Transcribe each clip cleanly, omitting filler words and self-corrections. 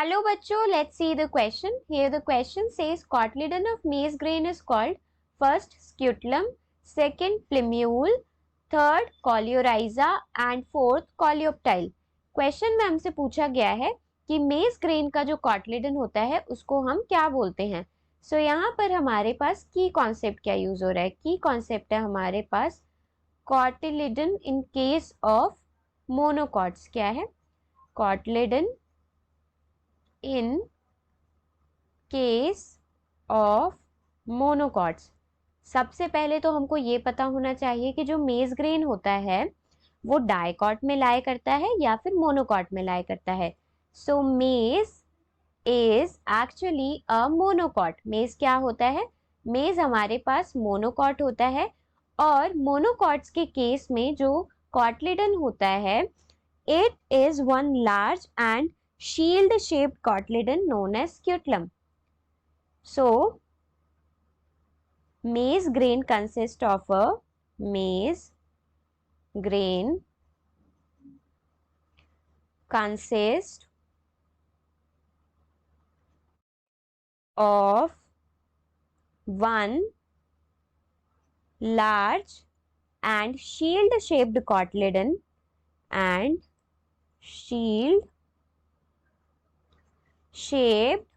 Hello बच्चों, let's see the question. Here the question says cotyledon of maize grain is called first scutellum, second plumule, third coleorhiza and fourth coleoptile. Question में हमसे पूछा गया है कि मेज grain का जो कॉटलिडन होता है उसको हम क्या बोलते हैं. सो यहाँ पर हमारे पास की कॉन्सेप्ट क्या यूज हो रहा है. की कॉन्सेप्ट है हमारे पास cotyledon in case of monocots. क्या है? Cotyledon in case of monocots. सबसे पहले तो हमको ये पता होना चाहिए कि जो मेज ग्रेन होता है वो डाइकॉट में लाई करता है या फिर मोनोकॉट में लाई करता है. सो मेज इज एक्चुअली अ मोनोकॉट. मेज क्या होता है? मेज हमारे पास मोनोकॉट होता है और मोनोकॉट्स के केस में जो कॉटलिडन होता है it is one large and shield shaped cotyledon known as scutellum. So maize grain consists of a maize grain consists of one large and shield shaped cotyledon and shield shaped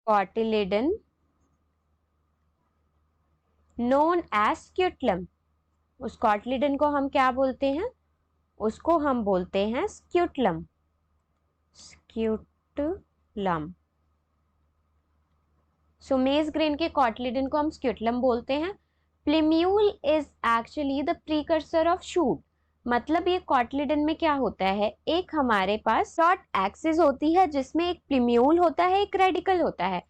cotyledon known as scutellum. उस cotyledon को हम क्या बोलते हैं? उसको हम बोलते हैं स्क्यूटलम. स्क्यूटलम. सो मेज ग्रेन के कॉटलिडन को हम स्क्यूटलम बोलते हैं. Plumule is actually the precursor of shoot. मतलब ये कॉटलिडन में क्या होता है, एक हमारे पास शॉर्ट एक्सिस होती है जिसमें एक प्लिम्यूल होता है, एक रेडिकल होता है.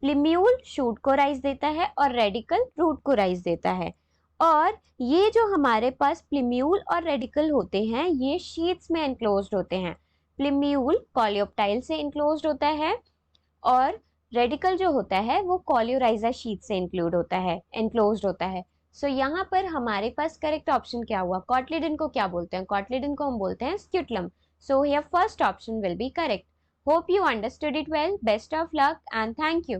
प्लिम्यूल शूट को राइज देता है और रेडिकल रूट को राइज देता है. और ये जो हमारे पास प्लिम्यूल और रेडिकल होते हैं ये शीट्स में एनक्लोज्ड होते हैं. प्लिम्यूल कॉलियोप्टाइल से एनक्लोज्ड होता है और रेडिकल जो होता है वो कॉलियोराइजा शीट से एनक्लोज्ड होता है. सो यहाँ पर हमारे पास करेक्ट ऑप्शन क्या हुआ? कॉटलिडन को क्या बोलते हैं? कॉटलिडन को हम बोलते हैं scutellum. So here first option will be correct. Hope you understood it well. Best of luck and thank you.